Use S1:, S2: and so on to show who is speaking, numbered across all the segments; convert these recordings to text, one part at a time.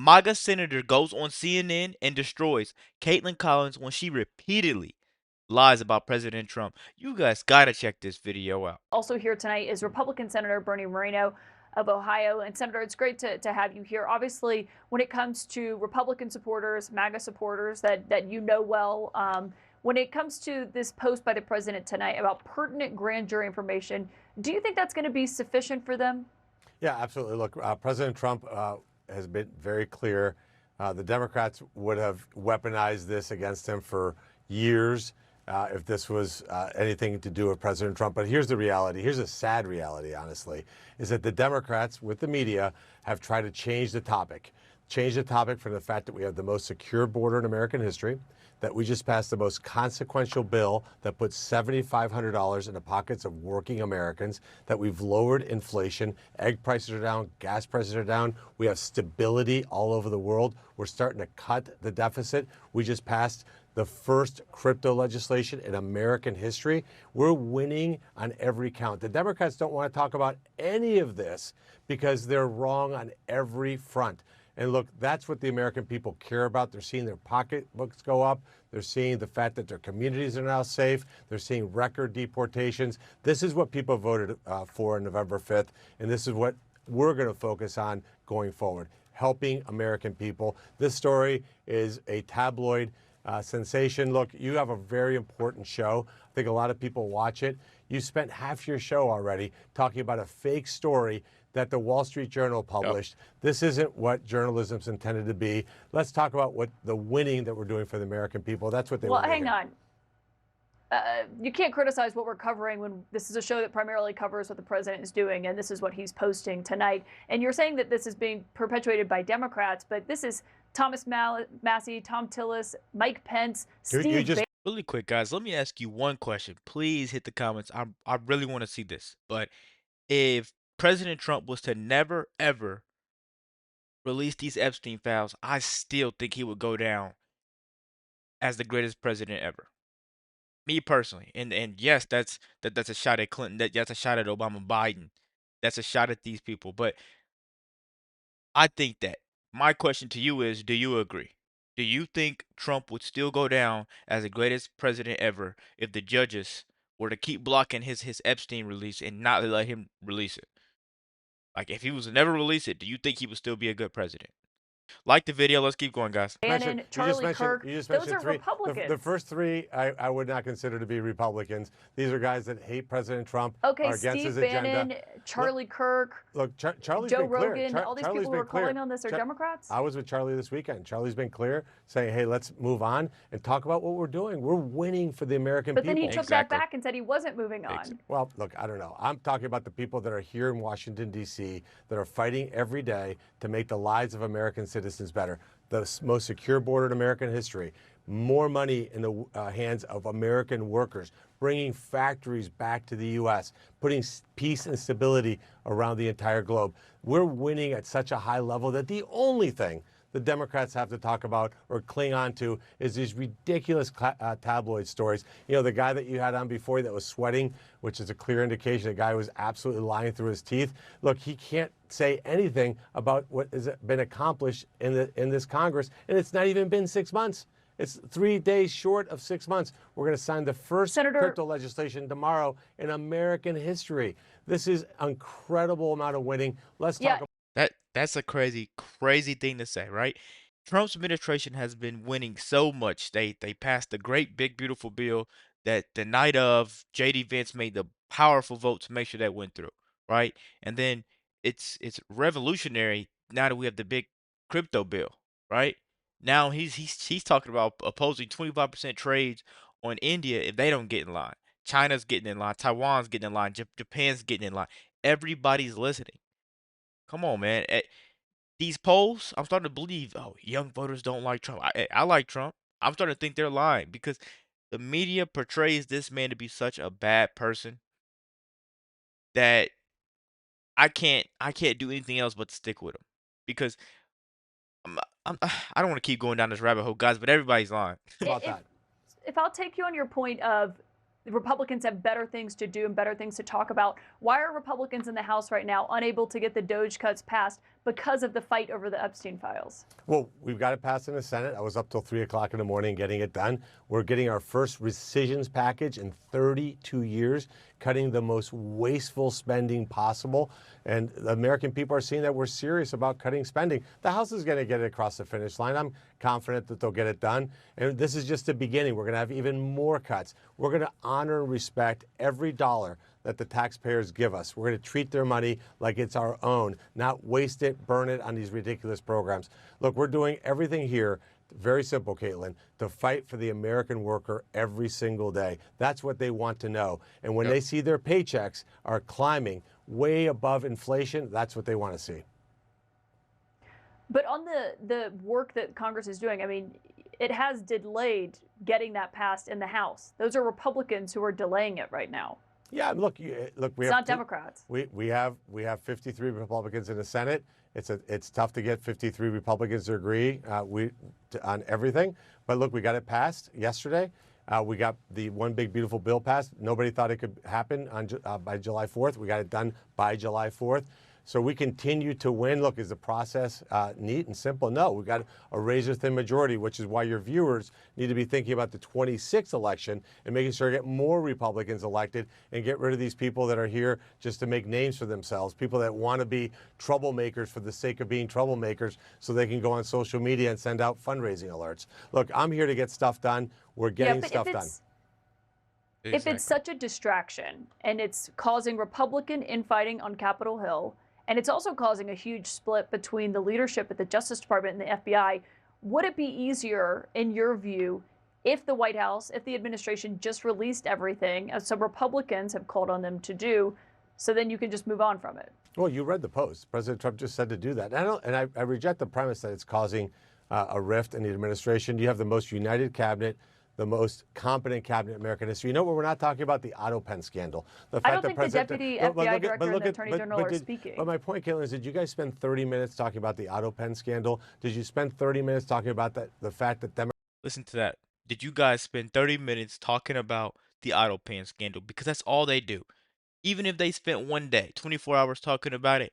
S1: MAGA senator goes on CNN and destroys Caitlin Collins when she repeatedly lies about President Trump. You guys gotta check this video out.
S2: Also here tonight is Republican Senator Bernie Moreno of Ohio. And Senator, it's great to have you here. Obviously, when it comes to Republican supporters, MAGA supporters that you know well, when it comes to this post by the president tonight about pertinent grand jury information, do you think that's going to be sufficient for them?
S3: Yeah, absolutely. Look, President Trump has been very clear. The Democrats would have weaponized this against him for years if this was anything to do with President Trump. But here's the reality. Here's a sad reality, honestly, is that the Democrats, with the media, have tried to change the topic. Change the topic from the fact that we have the most secure border in American history, that we just passed the most consequential bill that puts $7,500 in the pockets of working Americans, that we've lowered inflation, egg prices are down, gas prices are down, we have stability all over the world, we're starting to cut the deficit, we just passed the first crypto legislation in American history. We're winning on every count. The Democrats don't want to talk about any of this because they're wrong on every front. And look, that's what the American people care about. They're seeing their pocketbooks go up. They're seeing the fact that their communities are now safe. They're seeing record deportations. This is what people voted for on November 5th. And this is what we're going to focus on going forward, helping American people. This story is a tabloid sensation. Look, you have a very important show. I think a lot of people watch it. You spent half your show already talking about a fake story that the Wall Street Journal published. Yep. This isn't what journalism's intended to be. Let's talk about what the winning that we're doing for the American people. That's what they want to hear.
S2: Well, hang on. You can't criticize what we're covering when this is a show that primarily covers what the president is doing, and this is what he's posting tonight. And you're saying that this is being perpetuated by Democrats, but this is Thomas Massie, Tom Tillis, Mike Pence, Steve.
S1: Really quick, guys, let me ask you one question. Please hit the comments. I really want to see this. But if President Trump was to never, ever release these Epstein files, I still think he would go down as the greatest president ever. Me personally. And yes, that's a shot at Clinton. That's a shot at Obama, Biden. That's a shot at these people. But I think that my question to you is, do you agree? Do you think Trump would still go down as the greatest president ever if the judges were to keep blocking his Epstein release and not let him release it? Like, if he was to never release it, do you think he would still be a good president? Like the video. Let's keep going, guys.
S2: Bannon, Charlie Kirk, those are Republicans.
S3: The first three, I would not consider to be Republicans. These are guys that hate President Trump, are against
S2: Steve
S3: his
S2: Bannon,
S3: agenda.
S2: Charlie Kirk,
S3: Look, Charlie's
S2: Joe
S3: been clear.
S2: Rogan, all these people who are calling on this are Democrats?
S3: I was with Charlie this weekend. Charlie's been clear, saying, hey, let's move on and talk about what we're doing. We're winning for the American people.
S2: But then he took that back and said he wasn't moving on.
S3: Well, look, I don't know. I'm talking about the people that are here in Washington, D.C., that are fighting every day to make the lives of American citizens better. The most secure border in American history, more money in the hands of American workers, bringing factories back to the U.S., putting peace and stability around the entire globe. We're winning at such a high level that the only thing the Democrats have to talk about or cling on to is these ridiculous tabloid stories. You know, the guy that you had on before that was sweating, which is a clear indication the guy was absolutely lying through his teeth. Look, he can't say anything about what has been accomplished in this Congress, and it's not even been 6 months. It's 3 days short of 6 months. We're going to sign the first crypto legislation tomorrow in American history. This is an incredible amount of winning. Let's talk about
S1: That's a crazy thing to say, right? Trump's administration has been winning so much. They passed the great big beautiful bill that the night of JD Vance made the powerful vote to make sure that went through, right? And then it's revolutionary now that we have the big crypto bill, right? Now he's talking about opposing 25% trades on India if they don't get in line. China's getting in line, Taiwan's getting in line, Japan's getting in line. Everybody's listening. Come on, man. These polls, I'm starting to believe, oh, young voters don't like Trump. I like Trump. I'm starting to think they're lying because the media portrays this man to be such a bad person that I can't do anything else but stick with him because I don't want to keep going down this rabbit hole, guys, but everybody's lying.
S2: If I'll take you on your point of the Republicans have better things to do and better things to talk about, why are Republicans in the House right now unable to get the DOJ cuts passed, because of the fight over the Epstein files?
S3: Well, we've got it passed in the Senate. I was up till 3 o'clock in the morning getting it done. We're getting our first rescissions package in 32 years, cutting the most wasteful spending possible. And the American people are seeing that we're serious about cutting spending. The House is going to get it across the finish line. I'm confident that they'll get it done. And this is just the beginning. We're going to have even more cuts. We're going to honor and respect every dollar that the taxpayers give us. We're going to treat their money like it's our own, not waste it, burn it on these ridiculous programs. Look, we're doing everything here, very simple, Caitlin, to fight for the American worker every single day. That's what they want to know. And when they see their paychecks are climbing way above inflation, that's what they want to see.
S2: But on the work that Congress is doing, I mean, it has delayed getting that passed in the House. Those are Republicans who are delaying it right now.
S3: Yeah, look, we
S2: It's
S3: have
S2: not Democrats.
S3: We have 53 Republicans in the Senate. It's tough to get 53 Republicans to agree on everything. But look, we got it passed yesterday. We got the one big beautiful bill passed. Nobody thought it could happen by July 4th. We got it done by July 4th. So we continue to win. Look, is the process neat and simple? No, we've got a razor-thin majority, which is why your viewers need to be thinking about the 26th election and making sure to get more Republicans elected and get rid of these people that are here just to make names for themselves, people that want to be troublemakers for the sake of being troublemakers so they can go on social media and send out fundraising alerts. Look, I'm here to get stuff done. We're getting stuff done.
S2: If it's such a distraction and it's causing Republican infighting on Capitol Hill, and it's also causing a huge split between the leadership at the Justice Department and the FBI, would it be easier, in your view, if the White House, if the administration just released everything, as some Republicans have called on them to do, so then you can just move on from it?
S3: Well, you read the post. President Trump just said to do that. I reject the premise that it's causing a rift in the administration. You have the most united cabinet, the most competent cabinet in American history. You know what? We're not talking about the auto pen scandal.
S2: I don't think the deputy FBI director and the attorney general are speaking.
S3: But my point, Caitlin, is did you guys spend 30 minutes talking about the auto pen scandal? Did you spend 30 minutes talking about the fact that Democrats...
S1: Listen to that. Did you guys spend 30 minutes talking about the auto pen scandal? Because that's all they do. Even if they spent one day, 24 hours talking about it,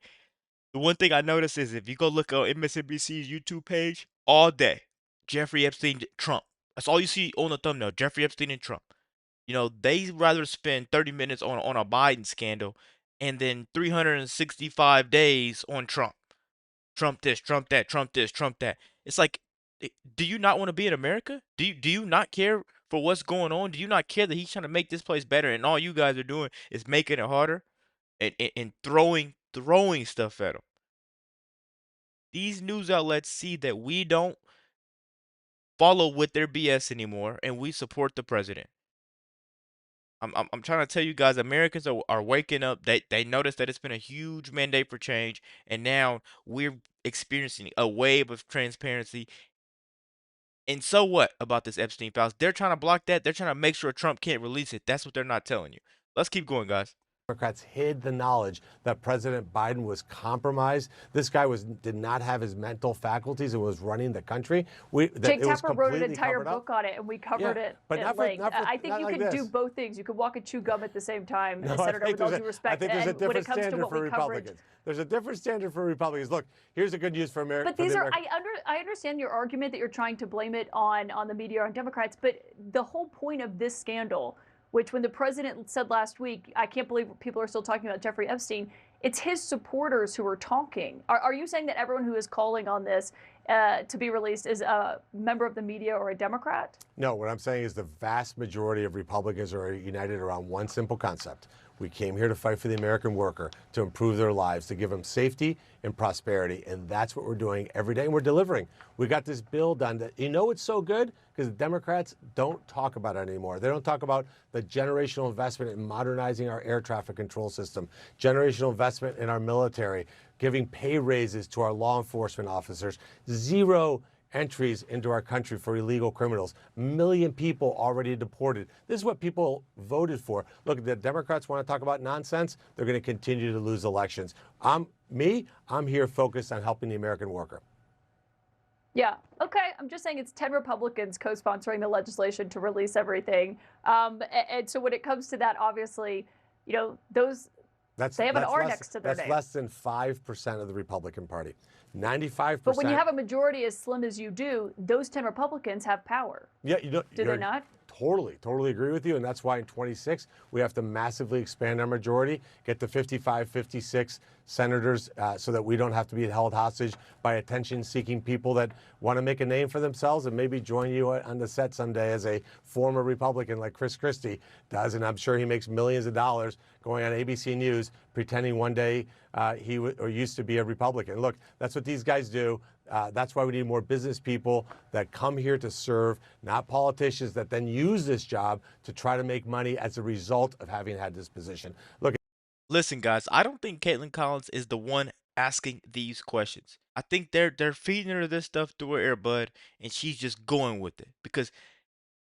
S1: the one thing I noticed is if you go look on MSNBC's YouTube page, all day, Jeffrey Epstein, Trump. That's all you see on the thumbnail, Jeffrey Epstein and Trump. You know, they rather spend 30 minutes on a Biden scandal and then 365 days on Trump. Trump this, Trump that, Trump this, Trump that. It's like, do you not want to be in America? Do you not care for what's going on? Do you not care that he's trying to make this place better and all you guys are doing is making it harder and throwing stuff at them? These news outlets see that we don't follow with their BS anymore, and we support the president. I'm trying to tell you guys, Americans are waking up. They notice that it's been a huge mandate for change, and now we're experiencing a wave of transparency. And so what about this Epstein files? They're trying to block that. They're trying to make sure Trump can't release it. That's what they're not telling you. Let's keep going, guys.
S3: Democrats hid the knowledge that President Biden was compromised. This guy did not have his mental faculties and was running the country.
S2: Jake Tapper wrote an entire book on it, and we covered it at length. I think you can do both things. You could walk and chew gum at the same time, Senator, with all due respect.
S3: I think there's a different standard for Republicans. There's a different standard for Republicans. Look, here's the good news for America.
S2: But these are, I understand your argument that you're trying to blame it on the media or on Democrats, but the whole point of this scandal, which when the president said last week, I can't believe people are still talking about Jeffrey Epstein, it's his supporters who are talking. Are you saying that everyone who is calling on this to be released is a member of the media or a Democrat?
S3: No, what I'm saying is the vast majority of Republicans are united around one simple concept. We came here to fight for the American worker, to improve their lives, to give them safety and prosperity. And that's what we're doing every day. And we're delivering. We got this bill done that, you know, it's so good because the Democrats don't talk about it anymore. They don't talk about the generational investment in modernizing our air traffic control system, generational investment in our military, giving pay raises to our law enforcement officers, zero entries into our country for illegal criminals. 1 million people already deported. This is what people voted for. Look, the Democrats want to talk about nonsense. They're going to continue to lose elections. I'm here focused on helping the American worker.
S2: Yeah. Okay. I'm just saying it's 10 Republicans co-sponsoring the legislation to release everything. And so when it comes to that, obviously, you know, those
S3: That's
S2: They have an
S3: that's
S2: R
S3: less
S2: next to their
S3: that's
S2: name.
S3: less than 5% of the Republican Party.
S2: But when you
S3: 95%.
S2: have a majority as slim as you do, those 10 Republicans have power.
S3: Yeah,
S2: Do they not?
S3: totally agree with you. And that's why in 26, we have to massively expand our majority, get to 55, 56 senators so that we don't have to be held hostage by attention seeking people that want to make a name for themselves and maybe join you on the set someday as a former Republican like Chris Christie does. And I'm sure he makes millions of dollars going on ABC News pretending one day he used to be a Republican. Look, that's what these guys do. That's why we need more business people that come here to serve, not politicians that then use this job to try to make money as a result of having had this position. Look,
S1: Listen, guys, I don't think Caitlin Collins is the one asking these questions. I think they're feeding her this stuff through her earbud, and she's just going with it because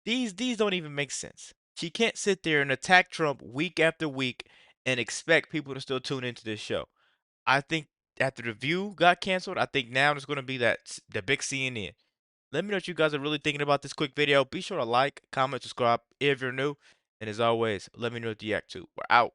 S1: these don't even make sense. She can't sit there and attack Trump week after week and expect people to still tune into this show. I think after The View got canceled, I think now it's going to be the big CNN. Let me know what you guys are really thinking about this quick video. Be sure to like, comment, subscribe if you're new. And as always, let me know what you react to. We're out.